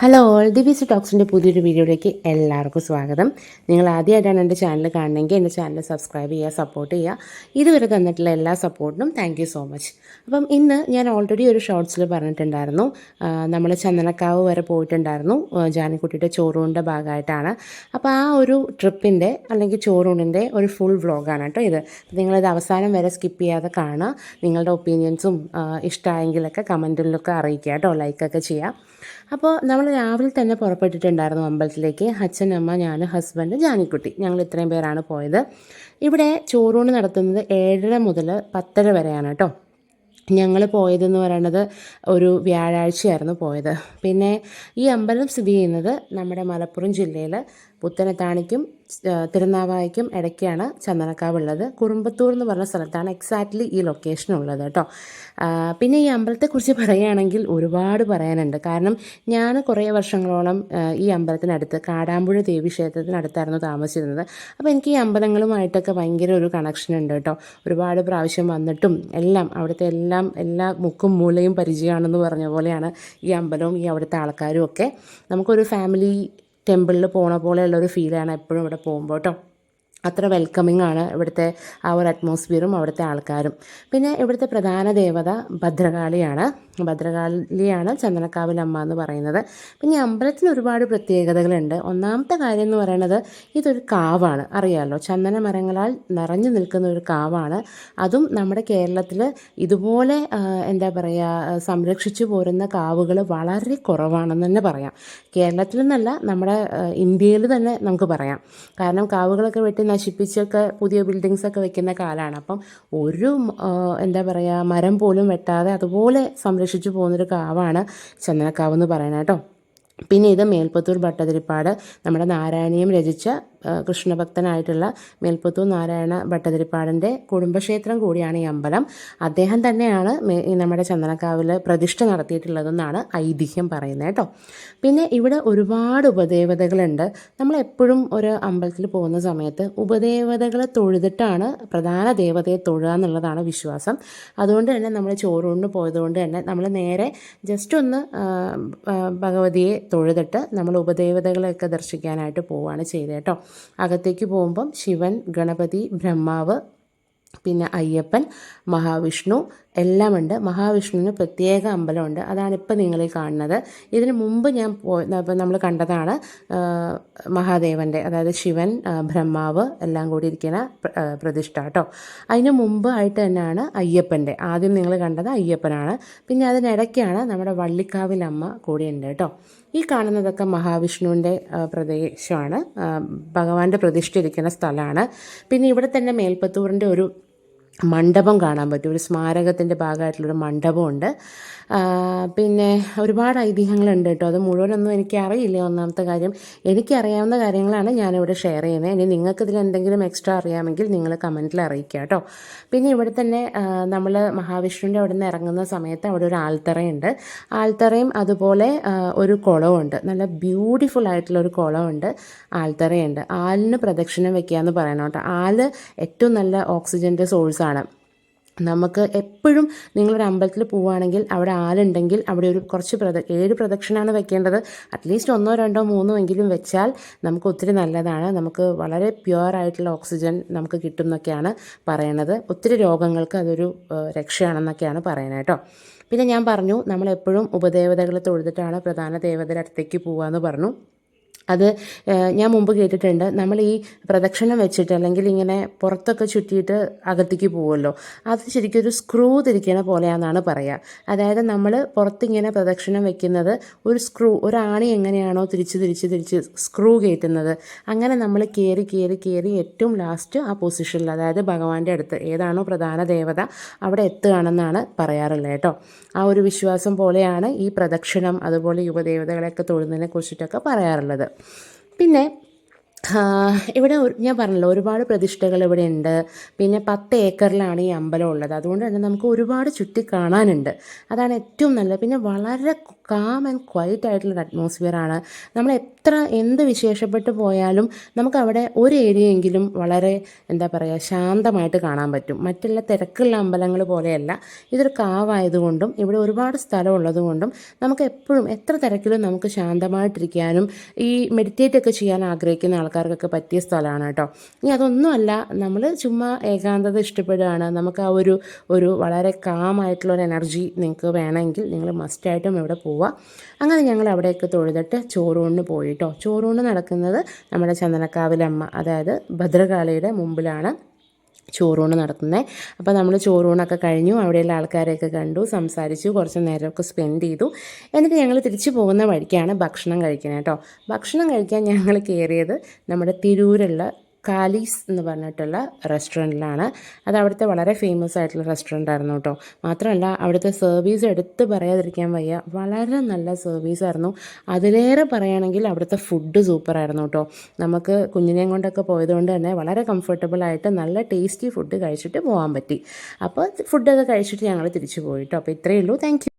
Hello all Divas ടോക്സിൻ്റെ പുതിയൊരു വീഡിയോയിലേക്ക് എല്ലാവർക്കും സ്വാഗതം. നിങ്ങൾ ആദ്യമായിട്ടാണ് എൻ്റെ ചാനൽ കാണണമെങ്കിൽ എൻ്റെ ചാനൽ സബ്സ്ക്രൈബ് ചെയ്യുക, സപ്പോർട്ട് ചെയ്യുക. ഇതുവരെ തന്നിട്ടുള്ള എല്ലാ സപ്പോർട്ടിനും താങ്ക് യു സോ മച്ച്. അപ്പം ഇന്ന് ഞാൻ ഓൾറെഡി ഒരു ഷോർട്സിൽ പറഞ്ഞിട്ടുണ്ടായിരുന്നു, നമ്മൾ ചന്ദനക്കാവ് വരെ പോയിട്ടുണ്ടായിരുന്നു ജാനിക്കുട്ടിയുടെ ചോറൂണിൻ്റെ ഭാഗമായിട്ടാണ്. അപ്പോൾ ആ ഒരു ട്രിപ്പിൻ്റെ അല്ലെങ്കിൽ ചോറൂണിൻ്റെ ഒരു ഫുൾ വ്ളോഗാണ് കേട്ടോ ഇത്. നിങ്ങളിത് അവസാനം വരെ സ്കിപ്പ് ചെയ്യാതെ കാണുക. നിങ്ങളുടെ ഒപ്പീനിയൻസും ഇഷ്ടമായെങ്കിലൊക്കെ കമൻറ്റിലൊക്കെ അറിയിക്കുക കേട്ടോ, ലൈക്കൊക്കെ ചെയ്യുക. അപ്പോൾ നമ്മൾ രാവിലെ തന്നെ പുറപ്പെട്ടിട്ടുണ്ടായിരുന്നു അമ്പലത്തിലേക്ക്. അച്ഛൻ, അമ്മ, ഞാൻ, ഹസ്ബൻഡ്, ജാനിക്കുട്ടി, ഞങ്ങൾ ഇത്രയും പേരാണ് പോയത്. ഇവിടെ ചോറൂണ് നടത്തുന്നത് 7:30 മുതൽ 10:30 വരെയാണ് കേട്ടോ. ഞങ്ങൾ പോയതെന്ന് പറയുന്നത് ഒരു വ്യാഴാഴ്ചയായിരുന്നു പോയത്. പിന്നെ ഈ അമ്പലം സ്ഥിതി ചെയ്യുന്നത് നമ്മുടെ മലപ്പുറം ജില്ലയിൽ പുത്തനത്താണിക്കും തിരുനാവായയ്ക്കും ഇടയ്ക്കാണ് ചന്ദനക്കാവ് ഉള്ളത്. കുറുമ്പത്തൂർ എന്ന് പറഞ്ഞ സ്ഥലത്താണ് എക്സാക്ട്ലി ഈ ലൊക്കേഷൻ ഉള്ളത് കേട്ടോ. പിന്നെ ഈ അമ്പലത്തെക്കുറിച്ച് പറയുകയാണെങ്കിൽ ഒരുപാട് പറയാനുണ്ട്. കാരണം ഞാൻ കുറേ വർഷങ്ങളോളം ഈ അമ്പലത്തിനടുത്ത് കാടാമ്പുഴ ദേവി ക്ഷേത്രത്തിനടുത്തായിരുന്നു താമസിച്ചിരുന്നത്. അപ്പോൾ എനിക്ക് ഈ അമ്പലങ്ങളുമായിട്ടൊക്കെ ഭയങ്കര ഒരു കണക്ഷൻ ഉണ്ട് കേട്ടോ. ഒരുപാട് പ്രാവശ്യം വന്നിട്ടും എല്ലാം അവിടുത്തെ എല്ലാ മുക്കും മൂലയും പരിചയമാണെന്ന് പറഞ്ഞ പോലെയാണ് ഈ അമ്പലവും ഈ അവിടുത്തെ ആൾക്കാരും ഒക്കെ. നമുക്കൊരു ഫാമിലി ടെമ്പിളിൽ പോണ പോലെയുള്ളൊരു ഫീലാണ് എപ്പോഴും ഇവിടെ പോകുമ്പോൾ കേട്ടോ. അത്ര വെൽക്കമിങ് ആണ് ഇവിടുത്തെ ആ ഒരു അറ്റ്മോസ്ഫിയറും അവിടുത്തെ ആൾക്കാരും. പിന്നെ ഇവിടുത്തെ പ്രധാന ദേവത ഭദ്രകാളിയാണ് ചന്ദനക്കാവിലമ്മ എന്ന് പറയുന്നത്. പിന്നെ അമ്പലത്തിന് ഒരുപാട് പ്രത്യേകതകളുണ്ട്. ഒന്നാമത്തെ കാര്യം എന്ന് പറയുന്നത് ഇതൊരു കാവാണ്, അറിയാമല്ലോ, ചന്ദന മരങ്ങളാൽ നിറഞ്ഞു നിൽക്കുന്ന ഒരു കാവാണ്. അതും നമ്മുടെ കേരളത്തിൽ ഇതുപോലെ എന്താ പറയുക, സംരക്ഷിച്ചു പോരുന്ന കാവുകൾ വളരെ കുറവാണെന്ന് തന്നെ പറയാം. കേരളത്തിൽ നിന്നല്ല, നമ്മുടെ ഇന്ത്യയിൽ തന്നെ നമുക്ക് പറയാം. കാരണം കാവുകളൊക്കെ വെട്ടി നശിപ്പിച്ചൊക്കെ പുതിയ ബിൽഡിങ്സൊക്കെ വെക്കുന്ന കാലമാണ്. അപ്പം ഒരു എന്താ പറയുക, മരം പോലും വെട്ടാതെ അതുപോലെ സംരക്ഷിച്ചു പോകുന്നൊരു കാവാണ് ചന്ദനക്കാവ് എന്ന് പറയുന്നത് കേട്ടോ. പിന്നെ ഇത് മേൽപ്പത്തൂർ ഭട്ടതിരിപ്പാട്, നമ്മുടെ നാരായണീയം രചിച്ച കൃഷ്ണഭക്തനായിട്ടുള്ള മേൽപ്പത്തൂർ നാരായണ ഭട്ടതിരിപ്പാടിൻ്റെ കുടുംബക്ഷേത്രം കൂടിയാണ് ഈ അമ്പലം. അദ്ദേഹം തന്നെയാണ് നമ്മുടെ ചന്ദനക്കാവിൽ പ്രതിഷ്ഠ നടത്തിയിട്ടുള്ളതെന്നാണ് ഐതിഹ്യം പറയുന്നത് കേട്ടോ. പിന്നെ ഇവിടെ ഒരുപാട് ഉപദേവതകളുണ്ട്. നമ്മളെപ്പോഴും ഒരു അമ്പലത്തിൽ പോകുന്ന സമയത്ത് ഉപദേവതകളെ തൊഴുതിട്ടാണ് പ്രധാന ദേവതയെ തൊഴുക എന്നുള്ളതാണ് വിശ്വാസം. അതുകൊണ്ട് തന്നെ നമ്മൾ ചോറൂണിന് പോയതുകൊണ്ട് തന്നെ നമ്മൾ നേരെ ജസ്റ്റ് ഒന്ന് ഭഗവതിയെ തൊഴുതിട്ട് നമ്മൾ ഉപദേവതകളെയൊക്കെ ദർശിക്കാനായിട്ട് പോവുകയാണ് ചെയ്തത് കേട്ടോ. അകത്തേക്ക് പോകുമ്പം ശിവൻ, ഗണപതി, ബ്രഹ്മാവ്, പിന്നെ അയ്യപ്പൻ, മഹാവിഷ്ണു എല്ലാം ഉണ്ട്. മഹാവിഷ്ണുവിന് പ്രത്യേക അമ്പലമുണ്ട്, അതാണിപ്പോൾ നിങ്ങൾ കാണുന്നത്. ഇതിന് മുമ്പ് നമ്മൾ കണ്ടതാണ് മഹാദേവൻ്റെ, അതായത് ശിവൻ, ബ്രഹ്മാവ് എല്ലാം കൂടി ഇരിക്കുന്ന പ്രതിഷ്ഠ കേട്ടോ. അതിന് മുമ്പ് ആയിട്ട് തന്നെയാണ് അയ്യപ്പൻ്റെ, ആദ്യം നിങ്ങൾ കണ്ടത് അയ്യപ്പനാണ്. പിന്നെ അതിനിടയ്ക്കാണ് നമ്മുടെ വള്ളിക്കാവിലമ്മ കൂടിയുണ്ട് കേട്ടോ. ഈ കാണുന്നതൊക്കെ മഹാവിഷ്ണുവിൻ്റെ പ്രദേശമാണ്, ഭഗവാന്റെ പ്രതിഷ്ഠ ഇരിക്കുന്ന സ്ഥലമാണ്. പിന്നെ ഇവിടെ തന്നെ മേൽപ്പത്തൂരിൻ്റെ ഒരു മണ്ഡപം കാണാൻ പറ്റും, ഒരു സ്മാരകത്തിൻ്റെ ഭാഗമായിട്ടുള്ളൊരു മണ്ഡപമുണ്ട്. പിന്നെ ഒരുപാട് ഐതിഹ്യങ്ങളുണ്ട് കേട്ടോ. അത് മുഴുവനൊന്നും എനിക്കറിയില്ല. ഒന്നാമത്തെ കാര്യം, എനിക്കറിയാവുന്ന കാര്യങ്ങളാണ് ഞാനിവിടെ ഷെയർ ചെയ്യുന്നത്. ഇനി നിങ്ങൾക്കിതിൽ എന്തെങ്കിലും എക്സ്ട്രാ അറിയാമെങ്കിൽ നിങ്ങൾ കമൻറ്റിൽ അറിയിക്കുക കേട്ടോ. പിന്നെ ഇവിടെ തന്നെ നമ്മൾ മഹാവിഷ്ണുവിൻ്റെ അവിടെ നിന്ന് ഇറങ്ങുന്ന സമയത്ത് അവിടെ ഒരു ആൽത്തറയുണ്ട്. ആൽത്തറയും അതുപോലെ ഒരു കുളമുണ്ട്, നല്ല ബ്യൂട്ടിഫുൾ ആയിട്ടുള്ളൊരു കുളമുണ്ട്, ആൽത്തറയുണ്ട്. ആലിന് പ്രദക്ഷിണം വെക്കുക എന്ന് പറയണം കേട്ടോ. ആല് ഏറ്റവും നല്ല ഓക്സിജൻ്റെ സോഴ്സാണ്. നമുക്ക് എപ്പോഴും നിങ്ങളൊരു അമ്പലത്തിൽ പോവുകയാണെങ്കിൽ അവിടെ ആലുണ്ടെങ്കിൽ അവിടെ ഒരു കുറച്ച് 7 പ്രദക്ഷിണമാണ് വെക്കേണ്ടത്. അറ്റ്ലീസ്റ്റ് 1, 2, 3 എങ്കിലും വെച്ചാൽ നമുക്ക് ഒത്തിരി നല്ലതാണ്. നമുക്ക് വളരെ പ്യുവറായിട്ടുള്ള ഓക്സിജൻ നമുക്ക് കിട്ടും എന്നൊക്കെയാണ് പറയണത്. ഒത്തിരി രോഗങ്ങൾക്ക് അതൊരു രക്ഷയാണെന്നൊക്കെയാണ് പറയുന്നത് കേട്ടോ. പിന്നെ ഞാൻ പറഞ്ഞു, നമ്മളെപ്പോഴും ഉപദേവതകളെ തൊഴുതിട്ടാണ് പ്രധാന ദേവതയുടെ അടുത്തേക്ക് പോവുകയെന്ന് പറഞ്ഞു. അത് ഞാൻ മുമ്പ് കേട്ടിട്ടുണ്ട്. നമ്മൾ ഈ പ്രദക്ഷിണം വെച്ചിട്ട് അല്ലെങ്കിൽ ഇങ്ങനെ പുറത്തൊക്കെ ചുറ്റിയിട്ട് അകത്തേക്ക് പോവുമല്ലോ, അത് ശരിക്കും ഒരു സ്ക്രൂ തിരിക്കണ പോലെയാണെന്നാണ് പറയുക. അതായത് നമ്മൾ പുറത്തിങ്ങനെ പ്രദക്ഷിണം വെക്കുന്നത് ഒരു ആണി എങ്ങനെയാണോ തിരിച്ച് സ്ക്രൂ കയറ്റുന്നത്, അങ്ങനെ നമ്മൾ കയറി ഏറ്റവും ലാസ്റ്റ് ആ പൊസിഷനിൽ, അതായത് ഭഗവാന്റെ അടുത്ത് ഏതാണോ പ്രധാന ദേവത അവിടെ എത്തുകയാണെന്നാണ് പറയാറുള്ളത് കേട്ടോ. ആ ഒരു വിശ്വാസം പോലെയാണ് ഈ പ്രദക്ഷിണം അതുപോലെ യുവദേവതകളെയൊക്കെ തൊഴുന്നതിനെ കുറിച്ചിട്ടൊക്കെ പറയാറുള്ളത്. പിന്നെ ഇവിടെ ഞാൻ പറഞ്ഞല്ലോ ഒരുപാട് പ്രതിഷ്ഠകൾ ഇവിടെ ഉണ്ട്. പിന്നെ 10 ഏക്കറിലാണ് ഈ അമ്പലം ഉള്ളത്. അതുകൊണ്ട് തന്നെ നമുക്ക് ഒരുപാട് ചുറ്റി കാണാനുണ്ട്. അതാണ് ഏറ്റവും നല്ലത്. പിന്നെ വളരെ കാം ആൻഡ് ക്വയറ്റ് ആയിട്ടുള്ളൊരു അറ്റ്മോസ്ഫിയറാണ്. നമ്മൾ എത്ര എന്ത് വിശേഷപ്പെട്ട് പോയാലും നമുക്കവിടെ ഒരു ഏരിയയെങ്കിലും വളരെ എന്താ പറയുക ശാന്തമായിട്ട് കാണാൻ പറ്റും. മറ്റുള്ള തിരക്കുള്ള അമ്പലങ്ങൾ പോലെയല്ല. ഇതൊരു കാവായതുകൊണ്ടും ഇവിടെ ഒരുപാട് സ്ഥലം ഉള്ളതുകൊണ്ടും നമുക്ക് എപ്പോഴും എത്ര തിരക്കിലും നമുക്ക് ശാന്തമായിട്ടിരിക്കാനും ഈ മെഡിറ്റേറ്റ് ഒക്കെ ചെയ്യാൻ ആഗ്രഹിക്കുന്ന ആൾക്കാർക്കൊക്കെ പറ്റിയ സ്ഥലമാണ് കേട്ടോ. ഇനി അതൊന്നുമല്ല, നമ്മൾ ചുമ്മാ ഏകാന്തത ഇഷ്ടപ്പെടുകയാണ്, നമുക്ക് ആ ഒരു വളരെ കാമായിട്ടുള്ള ഒരു എനർജി നിങ്ങൾക്ക് വേണമെങ്കിൽ നിങ്ങൾ മസ്റ്റായിട്ടും ഇവിടെ പോവുക. അങ്ങനെ ഞങ്ങൾ അവിടെയൊക്കെ തൊഴുതിട്ട് ചോറൂണിന് പോയി കേട്ടോ. ചോറൂണ് നടക്കുന്നത് നമ്മുടെ ചന്ദനക്കാവിലമ്മ, അതായത് ഭദ്രകാളിയുടെ മുമ്പിലാണ് ചോറൂണ് നടത്തുന്നത്. അപ്പോൾ നമ്മൾ ചോറൂണൊക്കെ കഴിഞ്ഞു, അവിടെയുള്ള ആൾക്കാരെയൊക്കെ കണ്ടു, സംസാരിച്ചു, കുറച്ച് നേരമൊക്കെ സ്പെൻഡ് ചെയ്തു. എന്നിട്ട് ഞങ്ങൾ തിരിച്ചു പോകുന്ന വഴിക്കാണ് ഭക്ഷണം കഴിക്കുന്നത് കേട്ടോ. ഭക്ഷണം കഴിക്കാൻ ഞങ്ങൾ കയറിയത് നമ്മുടെ തിരൂരുള്ള കാലീസ് എന്ന് പറഞ്ഞിട്ടുള്ള റെസ്റ്റോറൻറ്റിലാണ്. അത് അവിടുത്തെ വളരെ ഫേമസ് ആയിട്ടുള്ള റെസ്റ്റോറൻ്റ് ആയിരുന്നു കേട്ടോ. മാത്രമല്ല അവിടുത്തെ സർവീസ് എടുത്ത് പറയാതിരിക്കാൻ വയ്യ, വളരെ നല്ല സർവീസായിരുന്നു. അതിലേറെ പറയുകയാണെങ്കിൽ അവിടുത്തെ ഫുഡ് സൂപ്പറായിരുന്നു കേട്ടോ. നമുക്ക് കുഞ്ഞിനെയും കൊണ്ടൊക്കെ പോയതുകൊണ്ട് തന്നെ വളരെ കംഫർട്ടബിളായിട്ട് നല്ല ടേസ്റ്റി ഫുഡ് കഴിച്ചിട്ട് പോകാൻ പറ്റി. അപ്പോൾ ഫുഡൊക്കെ കഴിച്ചിട്ട് ഞങ്ങൾ തിരിച്ചു പോയി കേട്ടോ. അപ്പോൾ ഇത്രയേ ഉള്ളൂ. Thank you.